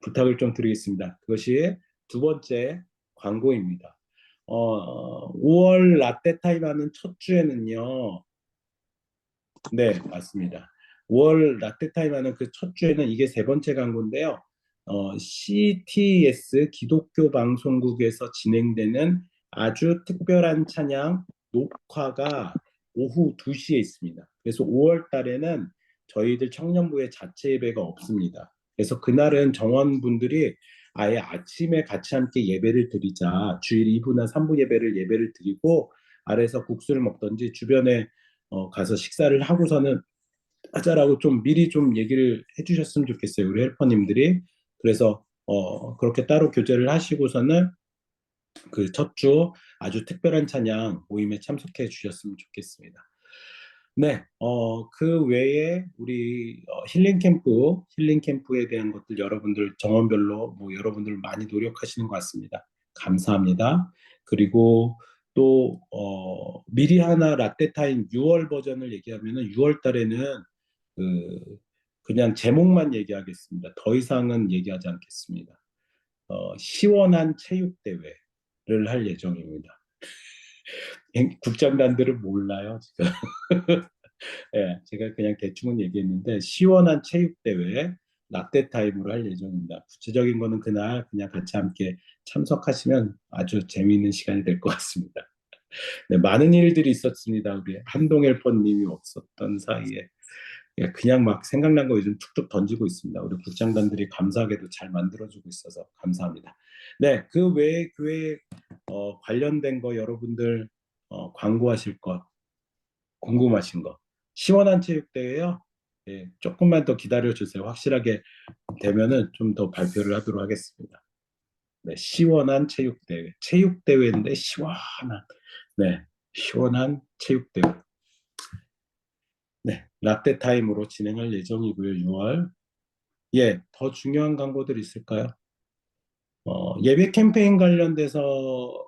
부탁을 좀 드리겠습니다. 그것이 두 번째 광고입니다. 5월 라떼 타임 하는 첫 주에는요. 네, 맞습니다. 5월 라떼 타임 하는 그 첫 주에는 이게 세 번째 광고인데요. CTS 기독교 방송국에서 진행되는 아주 특별한 찬양 녹화가 오후 2시에 있습니다. 그래서 5월 달에는 저희들 청년부의 자체 예배가 없습니다. 그래서 그날은 정원분들이 아예 아침에 같이 함께 예배를 드리자, 주일 2부나 3부 예배를 드리고 아래에서 국수를 먹던지 주변에 가서 식사를 하고서는 하자라고 좀 미리 좀 얘기를 해주셨으면 좋겠어요. 우리 헬퍼님들이. 그래서 그렇게 따로 교제를 하시고서는 그 첫 주 아주 특별한 찬양 모임에 참석해 주셨으면 좋겠습니다. 네, 그 외에 우리 힐링 캠프에 대한 것들 여러분들 정원별로 뭐 여러분들 많이 노력하시는 것 같습니다. 감사합니다. 그리고 또 미리 하나 라떼타임 6월 버전을 얘기하면은 6월 달에는 그 그냥 제목만 얘기하겠습니다. 더 이상은 얘기하지 않겠습니다. 시원한 체육대회를 할 예정입니다. 국장단들은 몰라요, 지금. 예, 제가 그냥 대충은 얘기했는데 시원한 체육대회 라떼 타임으로 할 예정입니다. 구체적인 거는 그날 그냥 같이 함께 참석하시면 아주 재미있는 시간이 될 것 같습니다. 네, 많은 일들이 있었습니다. 우리 한동일 펀님이 없었던 사이에 그냥 막 생각난 거 요즘 툭툭 던지고 있습니다. 우리 국장단들이 감사하게도 잘 만들어주고 있어서 감사합니다. 네, 그 외에 교회 관련된 거 여러분들 광고하실 것, 궁금하신 거, 시원한 체육대회요. 예, 조금만 더 기다려 주세요. 확실하게 되면은 좀 더 발표를 하도록 하겠습니다. 네, 시원한 체육대회, 체육대회인데 시원한, 네, 시원한 체육대회. 네, 라떼 타임으로 진행할 예정이고요. 6월. 예, 더 중요한 광고들 있을까요? 예배 캠페인 관련돼서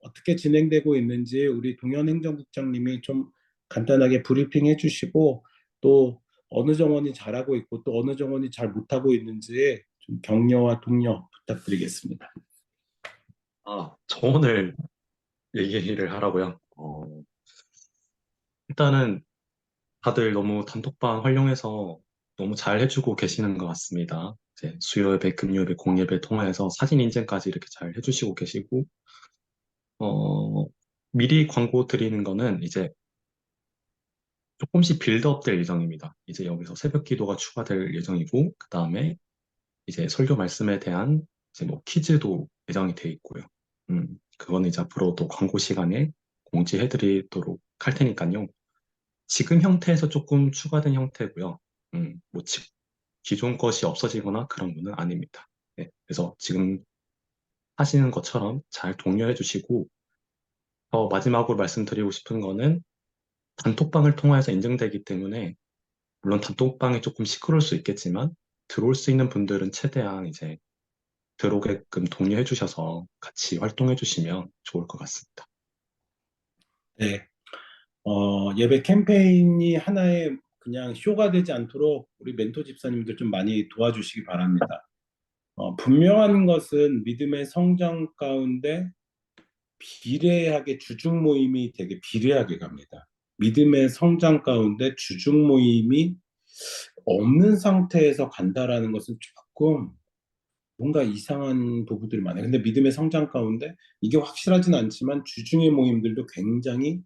어떻게 진행되고 있는지 우리 동현 행정국장님이 좀 간단하게 브리핑 해주시고, 또 어느 정원이 잘하고 있고 또 어느 정원이 잘 못하고 있는지 좀 격려와 독려 부탁드리겠습니다. 저 오늘 얘기를 하라고요. 일단은 다들 너무 단톡방 활용해서 너무 잘 해주고 계시는 것 같습니다. 이제 수요 예배, 금요 예배, 공예배 통해서 사진 인증까지 이렇게 잘 해주시고 계시고, 어, 미리 광고 드리는 거는 이제 조금씩 빌드업 될 예정입니다. 이제 여기서 새벽 기도가 추가될 예정이고, 그 다음에 이제 설교 말씀에 대한 이제 뭐 퀴즈도 예정이 돼 있고요. 그거는 이제 앞으로 또 광고 시간에 공지해 드리도록 할 테니까요. 지금 형태에서 조금 추가된 형태고요. 뭐 기존 것이 없어지거나 그런 거는 아닙니다. 네, 그래서 지금 하시는 것처럼 잘 독려해 주시고, 마지막으로 말씀드리고 싶은 거는 단톡방을 통해서 인증되기 때문에 물론 단톡방이 조금 시끄러울 수 있겠지만 들어올 수 있는 분들은 최대한 이제 들어오게끔 독려해 주셔서 같이 활동해 주시면 좋을 것 같습니다. 네. 예배 캠페인이 하나의 그냥 쇼가 되지 않도록 우리 멘토 집사님들 좀 많이 도와주시기 바랍니다. 분명한 것은 믿음의 성장 가운데 비례하게 주중 모임이 되게 비례하게 갑니다. 믿음의 성장 가운데 주중 모임이 없는 상태에서 간다라는 것은 조금 뭔가 이상한 부분들이 많아요. 근데 믿음의 성장 가운데 이게 확실하진 않지만 주중의 모임들도 굉장히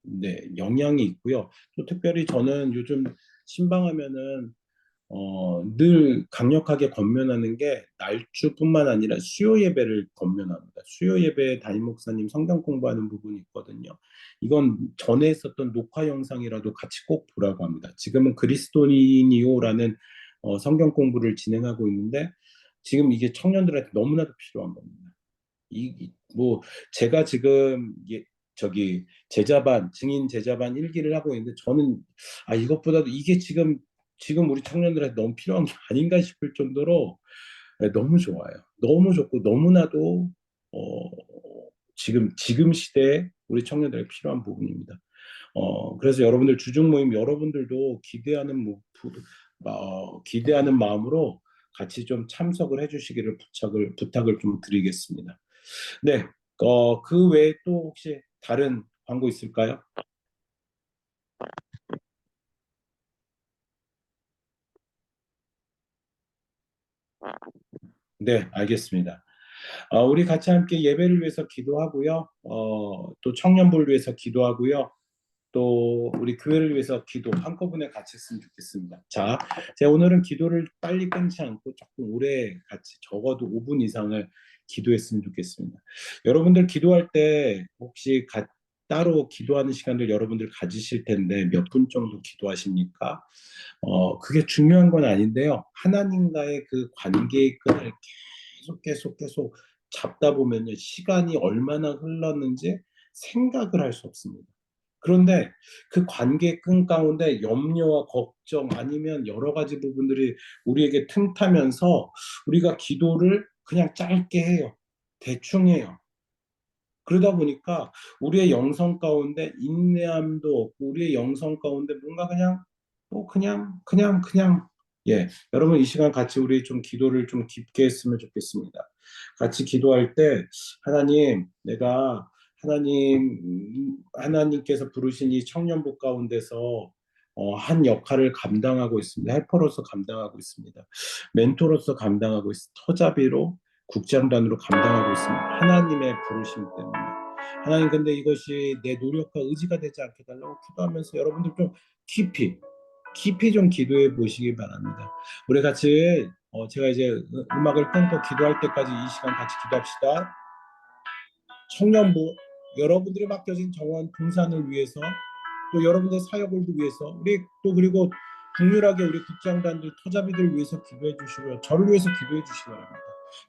네, 영향이 있고요. 또 특별히 저는 요즘 신방하면은 늘 강력하게 권면하는 게 날주뿐만 아니라 수요 예배를 권면합니다. 수요 예배 담임 목사님 성경 공부하는 부분이 있거든요. 이건 전에 있었던 녹화 영상이라도 같이 꼭 보라고 합니다. 지금은 그리스도인이요라는 성경 공부를 진행하고 있는데 지금 이게 청년들한테 너무나도 필요한 겁니다. 뭐 제가 지금 저기 제자반 증인 제자반 일기를 하고 있는데 저는 이것보다도 이게 지금 우리 청년들한테 너무 필요한 게 아닌가 싶을 정도로 너무 좋아요. 너무 좋고 너무나도 어, 지금 시대에 우리 청년들에게 필요한 부분입니다. 그래서 여러분들 주중 모임 여러분들도 기대하는 마음으로 같이 좀 참석을 해주시기를 부탁을 좀 드리겠습니다. 네, 그 외에 또 혹시 다른 광고 있을까요? 네, 알겠습니다. 우리 같이 함께 예배를 위해서 기도하고요. 또 청년부를 위해서 기도하고요. 또 우리 교회를 위해서 기도 한꺼번에 같이 했으면 좋겠습니다. 자, 제가 오늘은 기도를 빨리 끊지 않고 조금 오래 같이 적어도 5분 이상을 기도했으면 좋겠습니다. 여러분들 기도할 때 혹시 따로 기도하는 시간들 여러분들 가지실 텐데 몇 분 정도 기도하십니까? 그게 중요한 건 아닌데요. 하나님과의 그 관계의 끈을 계속 잡다 보면요. 시간이 얼마나 흘렀는지 생각을 할 수 없습니다. 그런데 그 관계 끈 가운데 염려와 걱정 아니면 여러 가지 부분들이 우리에게 틈타면서 우리가 기도를 그냥 짧게 해요. 대충 해요. 그러다 보니까 우리의 영성 가운데 인내함도 없고 우리의 영성 가운데 뭔가 그냥 그냥 예 여러분 이 시간 같이 우리 좀 기도를 좀 깊게 했으면 좋겠습니다. 같이 기도할 때 하나님 내가 하나님께서 부르신 이 청년부 가운데서 한 역할을 감당하고 있습니다. 헬퍼로서 감당하고 있습니다. 멘토로서 감당하고 있습니다. 터자비로 국장단으로 감당하고 있습니다. 하나님의 부르심 때문에. 하나님 근데 이것이 내 노력과 의지가 되지 않게 달라고 기도하면서 여러분들 좀 깊이 좀 기도해 보시기 바랍니다. 우리 같이 제가 이제 음악을 끊고 기도할 때까지 이 시간 같이 기도합시다. 청년부 여러분들이 맡겨진 정원 분산을 위해서 또 여러분들 사역을 위해서 우리 또 그리고 국률하게 우리 국장단들 터자비들 위해서 기도해 주시고요. 저를 위해서 기도해 주시기 바랍니다.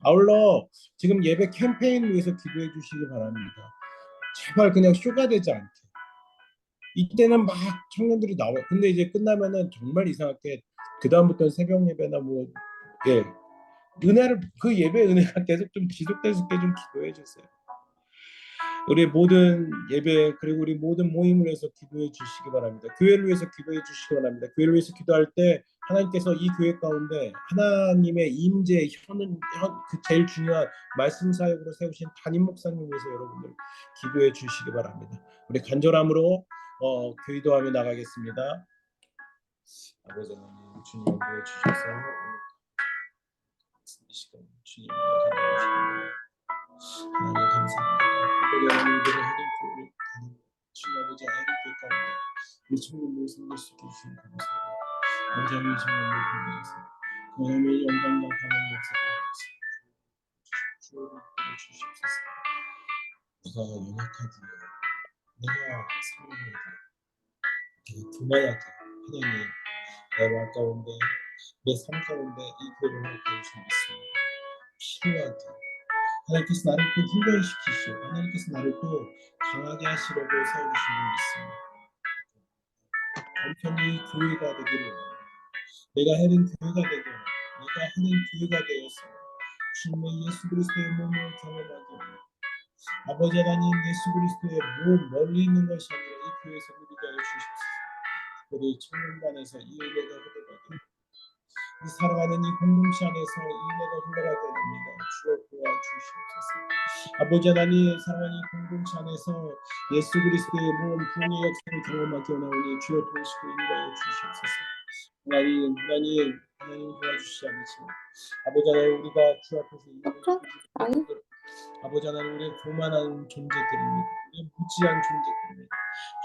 아울러 지금 예배 캠페인을 위해서 기도해 주시기 바랍니다. 제발 그냥 쇼가 되지 않게. 이때는 막 청년들이 나와요. 근데 이제 끝나면은 정말 이상하게 그 다음부터는 새벽 예배나 뭐 예, 그 예배 은혜가 계속 좀 지속될 수 있게 좀 기도해 주세요. 우리 모든 예배 그리고 우리 모든 모임을 위해서 기도해 주시기 바랍니다. 교회를 위해서 기도해 주시기 바랍니다. 교회를 위해서 기도할 때 하나님께서 이 교회 가운데 하나님의 임재 그 제일 중요한 말씀 사역으로 세우신 담임 목사님 위해서 여러분들 기도해 주시기 바랍니다. 우리 간절함으로 기도하며 나가겠습니다. 아버지 하나님, 주님 연구해 주셔서 이 시간 주님을 하나님 감사합니다. 특별히 하나님들의 해림교회를 가는 주님 아버지 해림교회 가운데 우리 청년들 섬길 수 있게 주신 감사합니다. 아버지 하나님 청년들 보내주셔서 그 하나님의 영광과 하나님의 역사를 주여를 주시옵소서. 내가 연약하기에 내가 살려야 되게 교만하게 하나님 내 말 가운데 내 삶 가운데 이 교회를 하게 해주신 믿습니다. 필요하게 하나님께서 나를 또 훈련시키시고 하나님께서 나를 또 강하게 하시려고 세워주신 줄 믿습니다. 남편이 교회가 되기를 원합니다. 내가 하는 교회가 되기를 원합니다. 내가 하는 교회가 되어서 주님의 예수 그리스도의 몸을 경험하게 합니다. 아버지 하나님 예수 그리스도의 몸 멀리 있는 것이 아니라 이 교회에서 누리게 하여 주십시오. 우리 청년단에서 이 은혜가 흘러가게 이 사랑하는 이 공동체 안에서 이 은혜가 흘러가게 됩니다. 주여 도와주시옵소서. 아버지 하나님 사랑하는 이 공동체 안에서 예수 그리스도의 몸 부흥의 역사를 경험하게 원하오니 주여 도우시고 인도하여 주시옵소서. 하나님 도와주시지 않으시면 아버지 하나님 우리가 주 앞에서 이 은혜를 아버지 하나님 우리의 교만한 존재들입니다. 우리의 무지한 존재들입니다.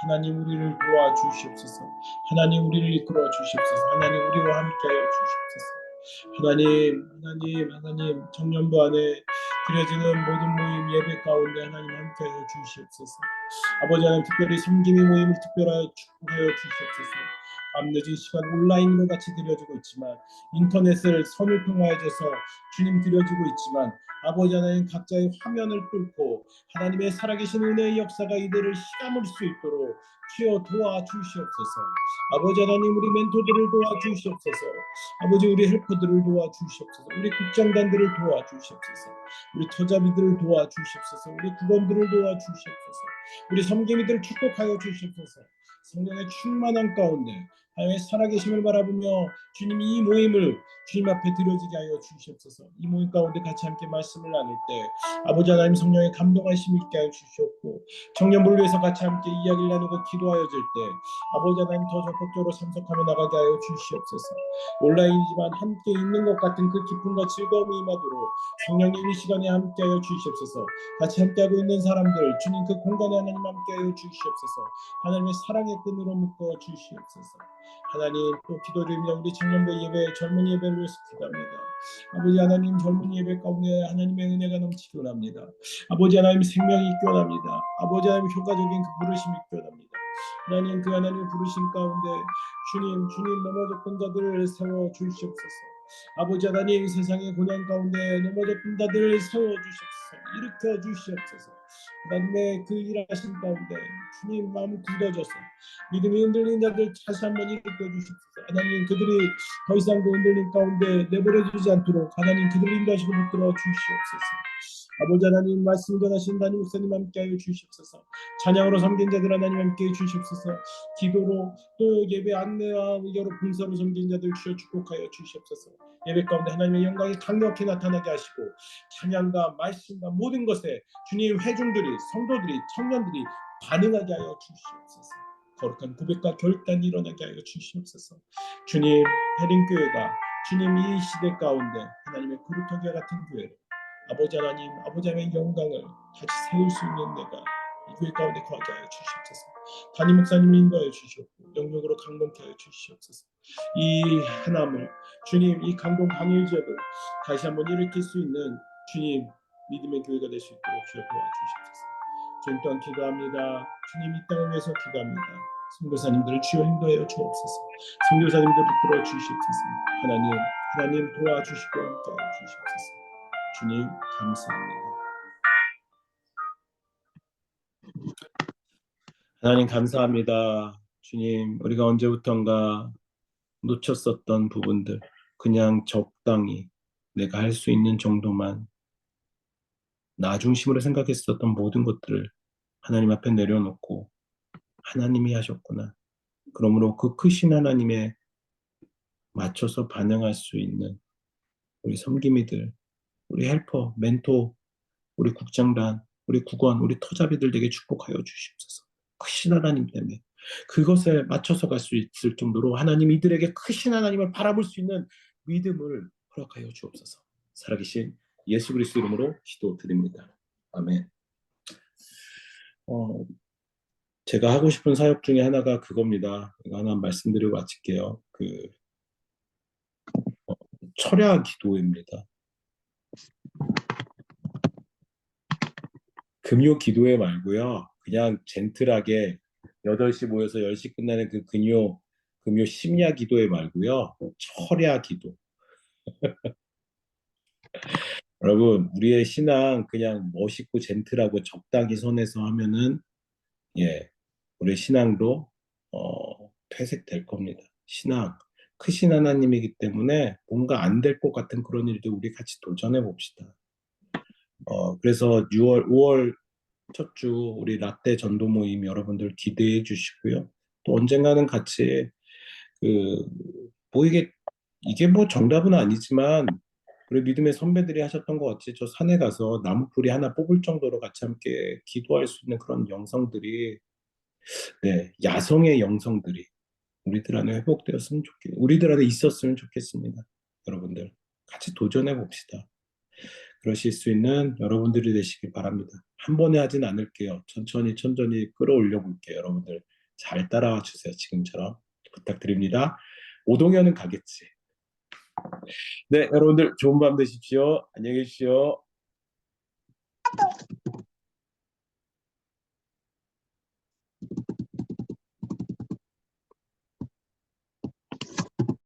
하나님 우리를 도와주시옵소서. 하나님 우리를 이끌어 주시옵소서. 하나님 우리와 함께하여 주시옵소서. 하나님 청년부 안에 드려지는 모든 모임 예배 가운데 하나님 함께하여 주시옵소서. 아버지 하나님 특별히 섬김의 모임을 특별하여 축복하여 주시옵소서. 밤늦은 시간 온라인으로 같이 드려지고 있지만 인터넷을 선을 통하여져서 주님 드려지고 있지만 아버지 하나님 각자의 화면을 뚫고 하나님의 살아계신 은혜의 역사가 이들을 실감을 수 있도록 주여 도와주시옵소서. 아버지 하나님 우리 멘토들을 도와주시옵소서. 아버지 우리 헬퍼들을 도와주시옵소서. 우리 국장단들을 도와주시옵소서. 우리 터자비들을 도와주시옵소서. 우리 구원들을 도와주시옵소서. 우리 섬김이들을 축복하여 주시옵소서. 성령의 충만한 가운데 하나님의 살아계심을 바라보며 주님 이 모임을 주님 앞에 드려지게 하여 주시옵소서. 이 모임 가운데 같이 함께 말씀을 나눌 때 아버지 하나님 성령의 감동하심 있게 하여 주시옵고 청년부를 위해서 같이 함께 이야기를 나누고 기도하여질 때 아버지 하나님 더 적극적으로 참석하며 나가게 하여 주시옵소서. 온라인이지만 함께 있는 것 같은 그 기쁨과 즐거움이 임하도록 성령님 이 시간에 함께 하여 주시옵소서. 같이 함께하고 있는 사람들 주님 그 공간에 하나님 함께 하여 주시옵소서. 하나님의 사랑의 끈으로 묶어 주시옵소서. 하나님 또 기도드립니다. 우리 청년부 예배 젊은 예배를 위해서 기도합니다. 아버지 하나님 젊은 예배 가운데 하나님의 은혜가 넘치기 원합니다. 아버지 하나님 생명이 있기 원합니다. 아버지 하나님 효과적인 그 부르심이 있기 원합니다. 하나님 그 하나님의 부르심 가운데 주님 넘어졌던 자들을 세워 주시옵소서. 아버지 하나님 세상의 고난 가운데 넘어졌던 자들을 세워 주시옵소서. 일으켜 주시옵소서. 하나님의 그 일하신 가운데 주님 마음 굳어져서 믿음이 흔들린 자들 다시 한번 일으켜 주시옵소서. 하나님 그들이 더 이상 그 흔들림 가운데 내버려두지 않도록 하나님 그들을 인도하시고 붙들어 주시옵소서. 아버지 하나님 말씀 전하신 담임 목사님 함께하여 주시옵소서. 찬양으로 섬긴 자들 하나님 함께해 주시옵소서. 기도로 또 예배 안내와 의료로 봉사로 섬긴 자들 주여 축복하여 주시옵소서. 예배 가운데 하나님의 영광이 강력히 나타나게 하시고 찬양과 말씀과 모든 것에 주님 회중들이 성도들이 청년들이 반응하게 하여 주시옵소서. 거룩한 고백과 결단이 일어나게 하여 주시옵소서. 주님 해림교회가 주님 이 시대 가운데 하나님의 그루터기와 같은 교회를 아버지 하나님 아버지 하나님의 영광을 다시 세울 수 있는 내가 이 교회 가운데 거하게 하여 주시옵소서. 담임 목사님이 인도하여 주시옵고 영역으로 강동케 하여 주시옵소서. 이 하나님을 주님 이 강동 강일 지역을 다시 한번 일으킬 수 있는 주님 믿음의 교회가 될 수 있도록 주여 도와주시옵소서. 주님 또한 기도합니다. 주님 이 땅을 위해서 기도합니다. 선교사님들을 주여 인도하여 주옵소서. 선교사님들을 들어 주시옵소서. 하나님 도와주시고 함께하여 주시옵소서. 주님 감사합니다. 하나님 감사합니다. 주님 우리가 언제부턴가 놓쳤었던 부분들 그냥 적당히 내가 할 수 있는 정도만 나 중심으로 생각했었던 모든 것들을 하나님 앞에 내려놓고 하나님이 하셨구나. 그러므로 그 크신 하나님에 맞춰서 반응할 수 있는 우리 섬김이들, 우리 헬퍼, 멘토, 우리 국장단, 우리 국원, 우리 터잡이들 되게 축복하여 주시옵소서. 크신 하나님 때문에 그것에 맞춰서 갈 수 있을 정도로 하나님 이들에게 크신 하나님을 바라볼 수 있는 믿음을 허락하여 주옵소서. 살아계신 예수 그리스도 이름으로 기도드립니다. 아멘. 어, 제가 하고 싶은 사역 중에 하나가 그겁니다. 이거 하나 말씀드리고 마칠게요. 철야 기도입니다. 금요 기도회 말고요. 그냥 젠틀하게 8시 모여서 10시 끝나는 그 금요 심야 기도회 말고요. 철야 기도. 여러분, 우리의 신앙 그냥 멋있고 젠틀하고 적당히 선에서 하면은 예, 우리의 신앙도 퇴색될 겁니다. 신앙 크신 하나님이기 때문에 뭔가 안 될 것 같은 그런 일도 우리 같이 도전해 봅시다. 그래서 5월 첫 주 우리 라떼 전도 모임 여러분들 기대해 주시고요. 또 언젠가는 같이 그 뭐 이게 뭐 정답은 아니지만 우리 믿음의 선배들이 하셨던 것 같이 저 산에 가서 나무뿌리 하나 뽑을 정도로 같이 함께 기도할 수 있는 그런 영성들이 네, 야성의 영성들이 우리들 안에 회복되었으면 우리들 안에 있었으면 좋겠습니다. 여러분들 같이 도전해 봅시다. 그러실 수 있는 여러분들이 되시길 바랍니다. 한 번에 하진 않을게요. 천천히 천천히 끌어올려 볼게요. 여러분들 잘 따라와 주세요. 지금처럼 부탁드립니다. 오동현은 가겠지. 네, 여러분들 좋은 밤 되십시오. 안녕히 계십시오.